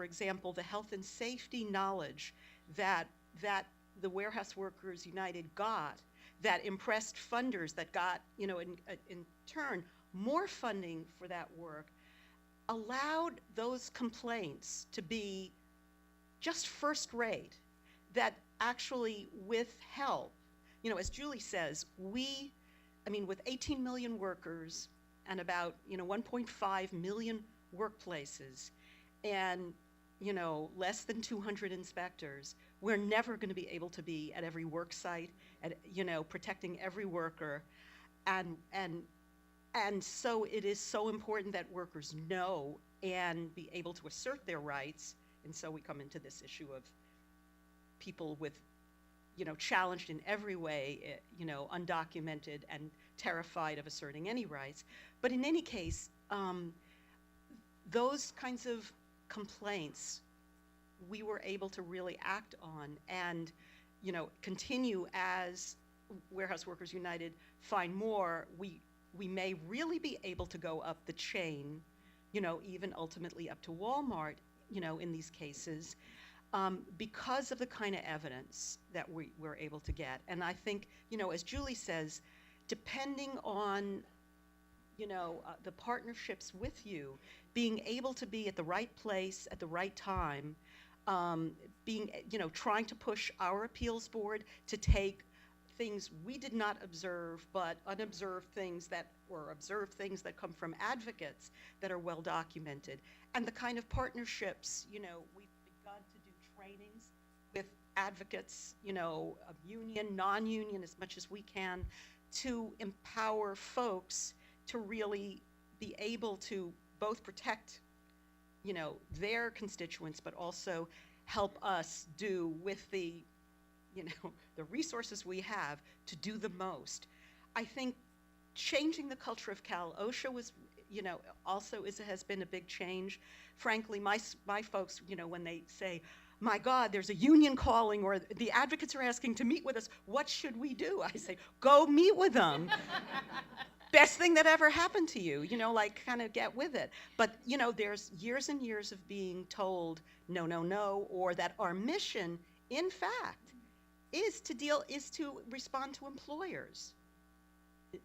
for example, the health and safety knowledge that that the Warehouse Workers United got, that impressed funders, that got, in turn, more funding for that work, allowed those complaints to be just first rate, that actually with help, as Julie says, with 18 million workers and about, 1.5 million workplaces and, less than 200 inspectors, we're never going to be able to be at every work site, at, protecting every worker. And so it is so important that workers know and be able to assert their rights. And so we come into this issue of people with, challenged in every way, undocumented and terrified of asserting any rights. But in any case, those kinds of complaints we were able to really act on and, continue as Warehouse Workers United find more. We may really be able to go up the chain, even ultimately up to Walmart, in these cases, because of the kind of evidence that we were able to get. And I think, as Julie says, depending on, the partnerships with you, being able to be at the right place at the right time, trying to push our appeals board to take things we did not observe, but unobserved things that, or observed things that come from advocates that are well documented. And the kind of partnerships, we've begun to do trainings with advocates, union, non-union, as much as we can, to empower folks to really be able to both protect, their constituents, but also help us do with the, the resources we have to do the most. I think changing the culture of Cal OSHA was, also has been a big change. Frankly, my folks, when they say, my God, there's a union calling or the advocates are asking to meet with us, what should we do? I say, go meet with them. Best thing that ever happened to you, kind of get with it. But, there's years and years of being told, no, no, no, or that our mission, in fact, is to respond to employers.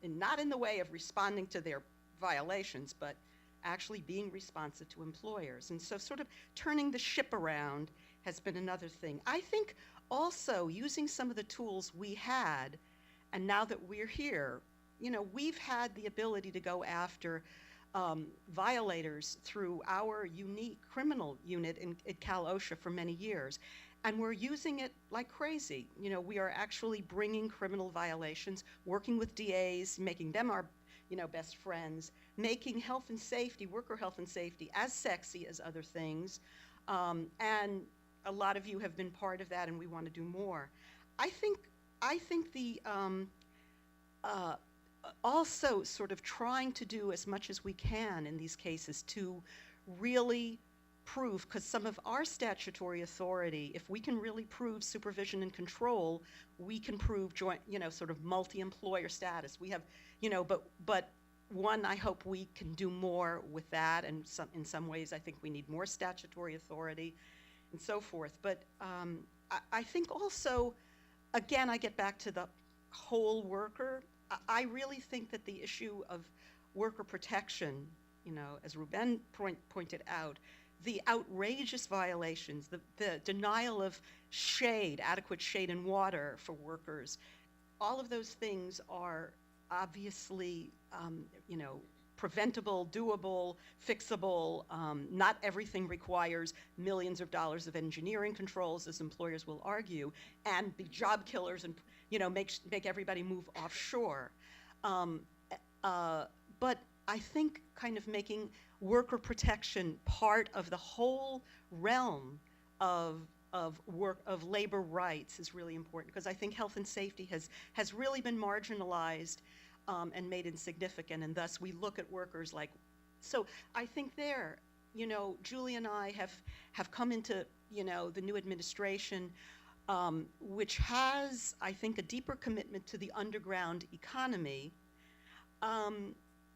And not in the way of responding to their violations, but actually being responsive to employers. And so sort of turning the ship around has been another thing. I think also using some of the tools we had, and now that we're here, we've had the ability to go after violators through our unique criminal unit at Cal OSHA for many years. And we're using it like crazy. We are actually bringing criminal violations, working with DAs, making them our, best friends, making health and safety, worker health and safety, as sexy as other things. And a lot of you have been part of that, and we want to do more. I think the also sort of trying to do as much as we can in these cases to really prove, because some of our statutory authority, if we can really prove supervision and control, we can prove joint, sort of multi-employer status. We have, but one, I hope we can do more with that, and in some ways I think we need more statutory authority and so forth. But I think also, again, I get back to the whole worker. I really think that the issue of worker protection, as Ruben pointed out, the outrageous violations, the denial of shade, adequate shade and water for workers, all of those things are obviously, preventable, doable, fixable. Not everything requires millions of dollars of engineering controls, as employers will argue, and be job killers and, make everybody move offshore. But I think kind of making worker protection part of the whole realm of labor rights is really important, because I think health and safety has really been marginalized and made insignificant, and thus we look at workers like, so I think there, Julie and I have come into, the new administration, which has, I think, a deeper commitment to the underground economy,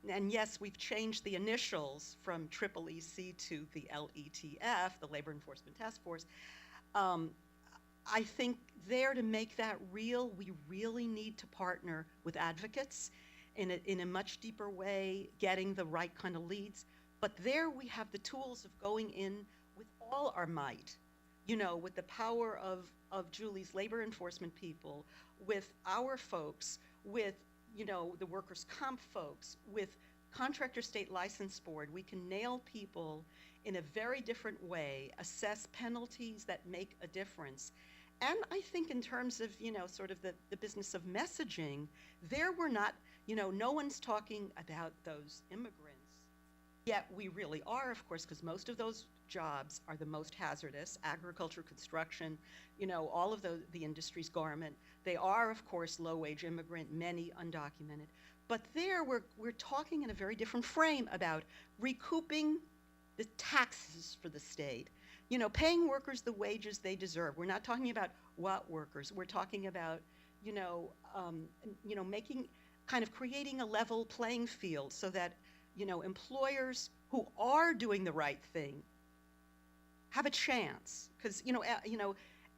And yes, we've changed the initials from Triple EC to the LETF, the Labor Enforcement Task Force. Um, I think there, to make that real, we really need to partner with advocates in a much deeper way, getting the right kind of leads. But there we have the tools of going in with all our might, with the power of Julie's labor enforcement people, with our folks, with, the workers' comp folks, with contractor state license board. We can nail people in a very different way, assess penalties that make a difference. And I think in terms of, sort of the business of messaging, there we're not, no one's talking about those immigrants. Yet we really are, of course, because most of those jobs are the most hazardous: agriculture, construction, all of the industries, garment. They are, of course, low-wage immigrant, many undocumented. But there we're talking in a very different frame about recouping the taxes for the state, paying workers the wages they deserve. We're not talking about what workers. We're talking about, making, kind of creating a level playing field so that, employers who are doing the right thing have a chance. Because,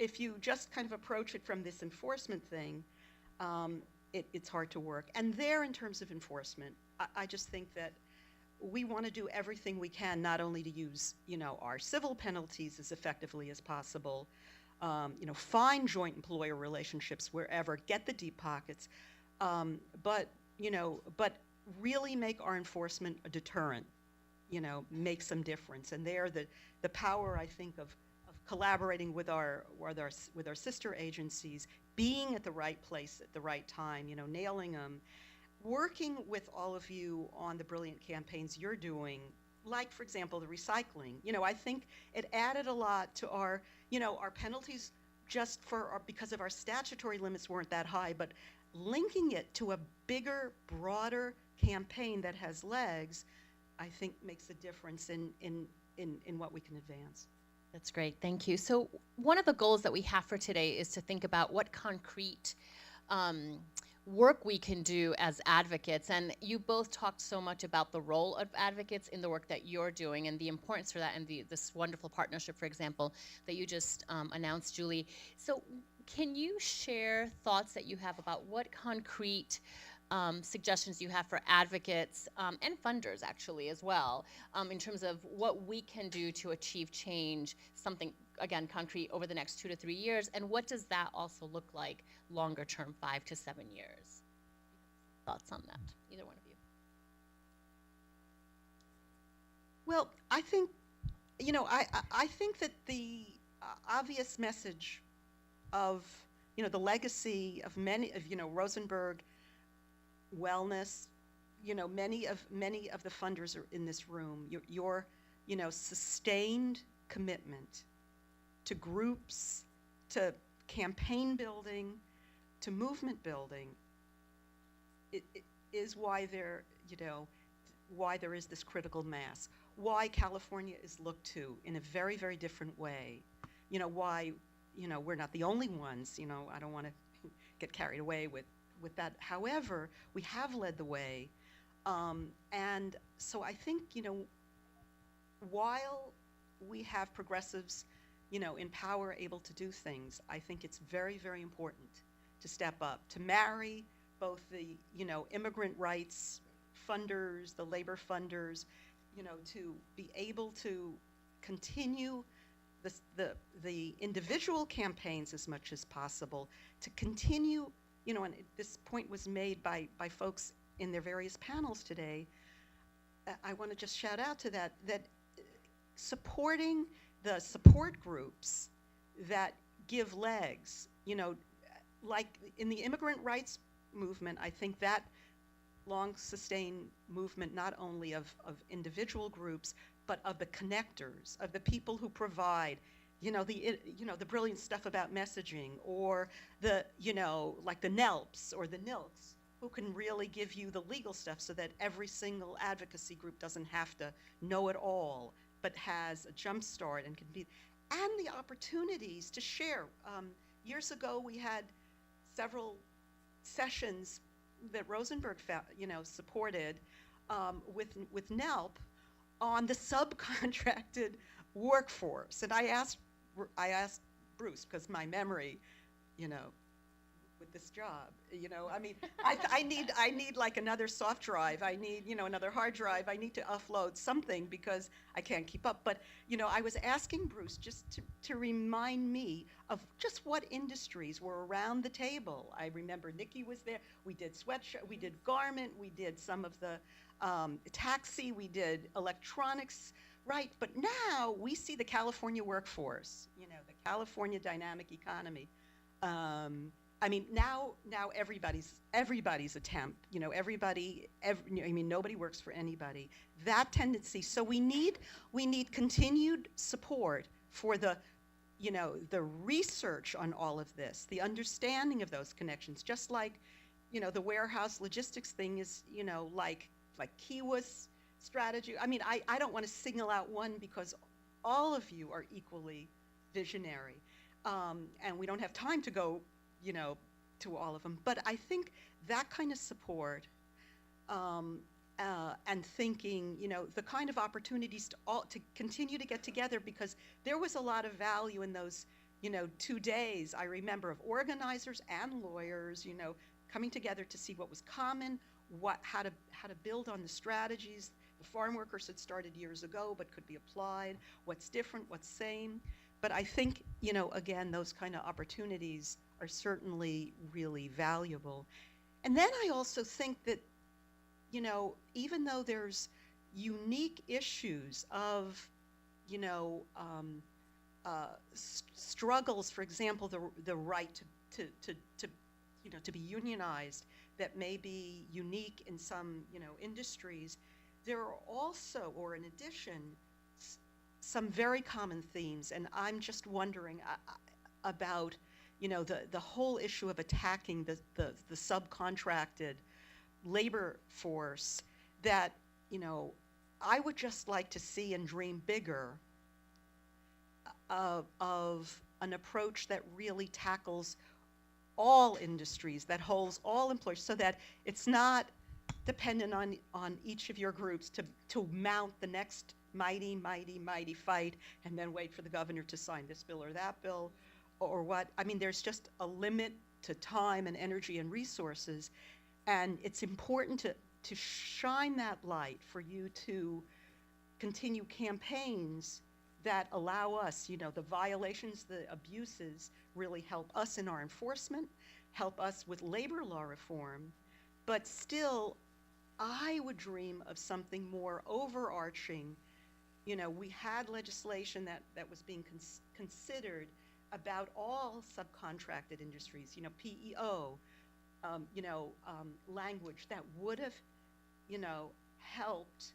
if you just kind of approach it from this enforcement thing, it's hard to work. And there, in terms of enforcement, I just think that we want to do everything we can, not only to use, our civil penalties as effectively as possible, find joint employer relationships wherever, get the deep pockets, but really make our enforcement a deterrent, make some difference. And there, the power, I think, of collaborating with our sister agencies, being at the right place at the right time, nailing them, working with all of you on the brilliant campaigns you're doing, like, for example, the recycling. I think it added a lot to our, our penalties just because of our statutory limits weren't that high, but linking it to a bigger, broader campaign that has legs, I think makes a difference in what we can advance. That's great. Thank you. So one of the goals that we have for today is to think about what concrete work we can do as advocates. And you both talked so much about the role of advocates in the work that you're doing and the importance for that, and this wonderful partnership, for example, that you just announced, Julie. So can you share thoughts that you have about what concrete suggestions you have for advocates and funders, actually, as well, in terms of what we can do to achieve change, something, again, concrete over the next 2 to 3 years, and what does that also look like longer term, 5 to 7 years? Thoughts on that, either one of you? Well, I think, I think that the obvious message of, the legacy of many of, Rosenberg wellness, many of the funders are in this room. Your sustained commitment to groups, to campaign building, to movement building, it is why why there is this critical mass, why California is looked to in a very, very different way. Why, we're not the only ones. I don't want to get carried away with that. However, we have led the way. And so I think, while we have progressives, in power able to do things, I think it's very, very important to step up, to marry both the, immigrant rights funders, the labor funders, to be able to continue the individual campaigns as much as possible, to continue, and this point was made by folks in their various panels today. I want to just shout out to that supporting the support groups that give legs, like in the immigrant rights movement. I think that long sustained movement, not only of individual groups, but of the connectors, of the people who provide, the brilliant stuff about messaging, or the, like the NELPs or the NILCs, who can really give you the legal stuff so that every single advocacy group doesn't have to know it all, but has a jump start and can be, and the opportunities to share. Years ago, we had several sessions that Rosenberg supported, with NELP on the subcontracted workforce. And I asked Bruce, because my memory, you know, with this job, I mean, I need like another soft drive. I need, another hard drive. I need to offload something because I can't keep up. But, I was asking Bruce just to remind me of just what industries were around the table. I remember Nikki was there. We did sweatshop, we did garment, we did some of the taxi, we did electronics, right? But now we see the California workforce, the California dynamic economy. I mean, now everybody's a temp. I mean, nobody works for anybody. That tendency. So we need continued support for the research on all of this, the understanding of those connections. Just like, the warehouse logistics thing is, like Kiwa's strategy. I mean, I don't want to single out one because all of you are equally visionary, and we don't have time to go to all of them. But I think that kind of support and thinking, the kind of opportunities to continue to get together, because there was a lot of value in those, 2 days, I remember, of organizers and lawyers, coming together to see what was common, how to build on the strategies the farm workers had started years ago but could be applied, what's different, what's same. But I think, again, those kind of opportunities are certainly really valuable. And then I also think that, even though there's unique issues of, struggles, for example, the right to be unionized, that may be unique in some, industries, there are also, or in addition, some very common themes. And I'm just wondering about, the whole issue of attacking the subcontracted labor force, that, I would just like to see and dream bigger of an approach that really tackles all industries, that holds all employers, so that it's not dependent on each of your groups to mount the next mighty fight and then wait for the governor to sign this bill or that bill or what. I mean, there's just a limit to time and energy and resources, and it's important to shine that light for you to continue campaigns that allow us, the violations, the abuses really help us in our enforcement, help us with labor law reform. But still, I would dream of something more overarching. We had legislation that was being considered about all subcontracted industries, PEO, language that would have, helped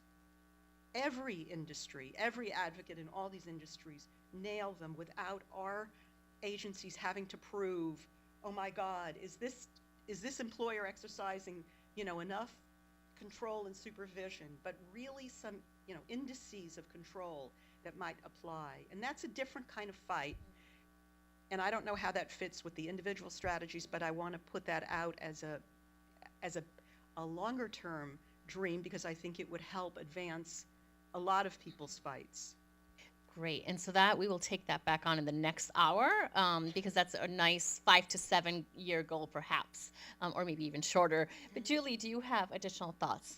every industry, every advocate in all these industries nail them without our agencies having to prove, oh my God, is this employer exercising, enough control and supervision, but really some, indices of control that might apply. And that's a different kind of fight. And I don't know how that fits with the individual strategies, but I want to put that out as a longer term dream, because I think it would help advance a lot of people's fights. Great. And so that we will take that back on in the next hour, because that's a nice 5 to 7 year goal, perhaps, or maybe even shorter. But Julie, do you have additional thoughts?